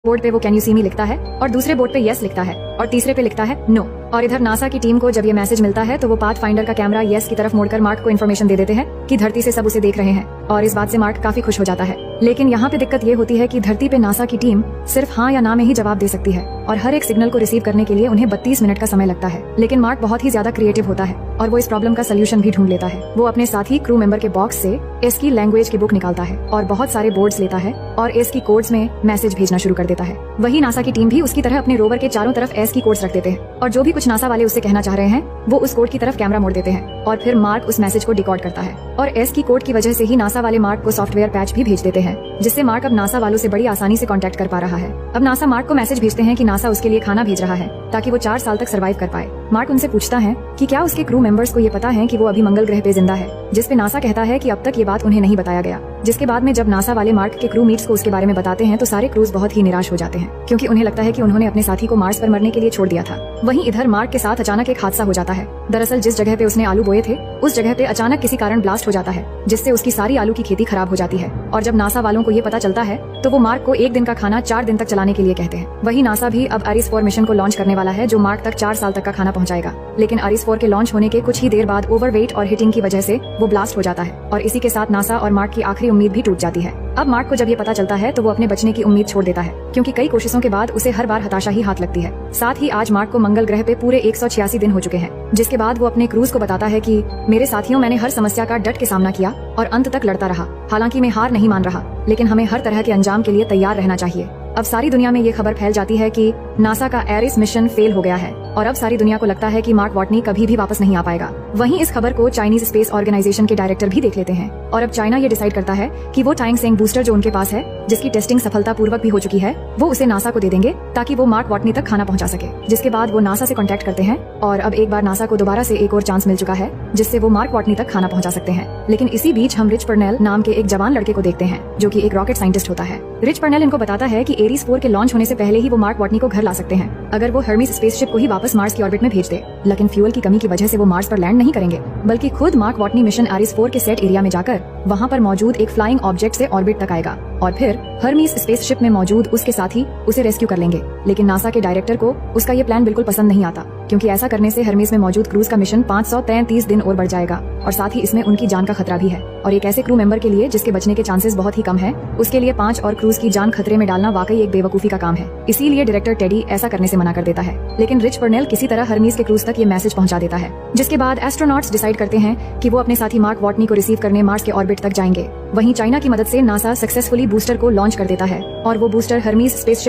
Board पे वो can you see मी लिखता है और दूसरे बोर्ड पे यस लिखता है और तीसरे पे लिखता है नो। और इधर नासा की टीम को जब ये मैसेज मिलता है तो वो पाथ फाइंडर का कैमरा यस की तरफ मोड़कर मार्क को इन्फॉर्मेशन दे देते हैं कि धरती से सब उसे देख रहे हैं और इस बात से मार्क काफी खुश हो जाता है। लेकिन यहाँ पे दिक्कत ये होती है कि धरती पे नासा की टीम सिर्फ हाँ या ना में ही जवाब दे सकती है और हर एक सिग्नल को रिसीव करने के लिए उन्हें 32 मिनट का समय लगता है। लेकिन मार्क बहुत ही ज्यादा क्रिएटिव होता है और वो इस प्रॉब्लम का सोल्यूशन भी ढूंढ लेता है। वो अपने साथी क्रू मेंबर के बॉक्स से एस की लैंग्वेज की बुक निकालता है और बहुत सारे बोर्ड्स लेता है और एस की कोड्स में मैसेज भेजना शुरू कर देता है। वही नासा की टीम भी उसकी तरह अपने रोवर के चारों तरफ एस की कोड्स रख देते हैं और जो भी कुछ नासा वाले उससे कहना चाह रहे हैं वो उस कोड की तरफ कैमरा मोड़ देते हैं और फिर मार्क उस मैसेज को डिकोड करता है और एस की कोड की वजह से ही नासा वाले मार्क को सॉफ्टवेयर पैच भी भेज देते हैं, जिससे मार्क अब नासा वालों से बड़ी आसानी से कांटेक्ट कर पा रहा है। अब नासा मार्क को मैसेज भेजते हैं कि नासा उसके लिए खाना भेज रहा है ताकि वो 4 साल तक सर्वाइव कर पाए। मार्क उनसे पूछता है कि क्या उसके क्रू मेंबर्स को ये पता है कि वो अभी मंगल ग्रह पे जिंदा है, जिस पे नासा कहता है कि अब तक ये बात उन्हें नहीं बताया गया। जिसके बाद में जब नासा वाले मार्क के क्रू मीट्स को उसके बारे में बताते हैं तो सारे क्रूज बहुत ही निराश हो जाते हैं क्योंकि उन्हें लगता है कि उन्होंने अपने साथी को मार्स पर मरने के लिए छोड़ दिया था। वहीं इधर मार्क के साथ अचानक एक हादसा हो जाता है। दरअसल जिस जगह पे उसने आलू बोए थे उस जगह पे अचानक किसी कारण ब्लास्ट हो जाता है, जिससे उसकी सारी आलू की खेती खराब हो जाती है। और जब नासा वालों को ये पता चलता है तो वो मार्क को 1 दिन का खाना 4 दिन तक चलाने के लिए कहते हैं। वही नासा भी अब अरिस 4 मिशन को लॉन्च करने वाला है जो मार्क तक 4 साल तक का खाना पहुंचाएगा। लेकिन अरिस 4 के लॉन्च होने के कुछ ही देर बाद ओवरवेट और हिटिंग की वजह से वो ब्लास्ट हो जाता है और इसी के साथ नासा और मार्क की आखिरी उम्मीद भी टूट जाती है। अब मार्क को जब ये पता चलता है तो वो अपने बचने की उम्मीद छोड़ देता है क्योंकि कई कोशिशों के बाद उसे हर बार हताशा ही हाथ लगती है। साथ ही आज मार्क को मंगल ग्रह पे पूरे 186 दिन हो चुके हैं, जिसके बाद वो अपने क्रूज को बताता है कि मेरे साथियों, मैंने हर समस्या का डट के सामना किया और अंत तक लड़ता रहा। हालांकि मैं हार नहीं मान रहा, लेकिन हमें हर तरह के अंजाम के लिए तैयार रहना चाहिए। अब सारी दुनिया में ये खबर फैल जाती है कि नासा का एरिस मिशन फेल हो गया है और अब सारी दुनिया को लगता है कि मार्क वाटनी कभी भी वापस नहीं आ पाएगा। वहीं इस खबर को चाइनीज स्पेस ऑर्गेनाइजेशन के डायरेक्टर भी देख लेते हैं और अब चाइना ये डिसाइड करता है कि वो टाइंगसेंग बूस्टर जो उनके पास है, जिसकी टेस्टिंग सफलतापूर्वक भी हो चुकी है, वो उसे नासा को दे देंगे ताकि वो मार्क वाटनी तक खाना पहुंचा सके। जिसके बाद वो नासा से कांटेक्ट करते हैं और अब एक बार नासा को दोबारा से एक और चांस मिल चुका है जिससे वो मार्क वाटनी तक खाना पहुंचा सकते हैं। लेकिन इसी बीच हम रिच पर्नेल नाम के एक जवान लड़के को देखते हैं जो कि एक रॉकेट साइंटिस्ट होता है। रिच पर्नेल इनको बताता है कि एरीज 4 के लॉन्च होने से पहले ही वो मार्क वाटनी को घर ला सकते हैं अगर वो हर्मीस स्पेसशिप को ही वापस मार्स की ऑर्बिट में भेज दे। लेकिन फ्यूल की कमी की वजह से वो मार्स पर लैंड नहीं करेंगे, बल्कि खुद मार्क वाटनी मिशन एरीज 4 के सेट एरिया में जाकर वहाँ पर मौजूद एक फ्लाइंग ऑब्जेक्ट से ऑर्बिट तक आएगा और फिर हर्मीस स्पेसशिप में मौजूद उसके साथी उसे रेस्क्यू कर लेंगे। लेकिन नासा के डायरेक्टर को उसका ये प्लान बिल्कुल पसंद नहीं आता क्योंकि ऐसा करने से हर्मीस में मौजूद क्रूज का मिशन 533 दिन और बढ़ जाएगा और साथ ही इसमें उनकी जान का खतरा भी है। और एक ऐसे क्रू मेंबर के लिए जिसके बचने के चांसेस बहुत ही कम है, उसके लिए 5 और क्रूज की जान खतरे में डालना वाकई एक बेवकूफी का काम है। इसीलिए डायरेक्टर टेडी ऐसा करने से मना कर देता है। लेकिन रिच पर्नेल किसी तरह हर्मीस के क्रूज तक ये मैसेज पहुंचा देता है, जिसके बाद एस्ट्रोनॉट्स डिसाइड करते हैं कि वो अपने साथी मार्क वाटनी को रिसीव करने मार्स के ऑर्बिट तक जाएंगे। वहीं चाइना की मदद से नासा सक्सेसफुली बूस्टर को लॉन्च कर देता है और वो बूस्टर हर्मीस स्पेस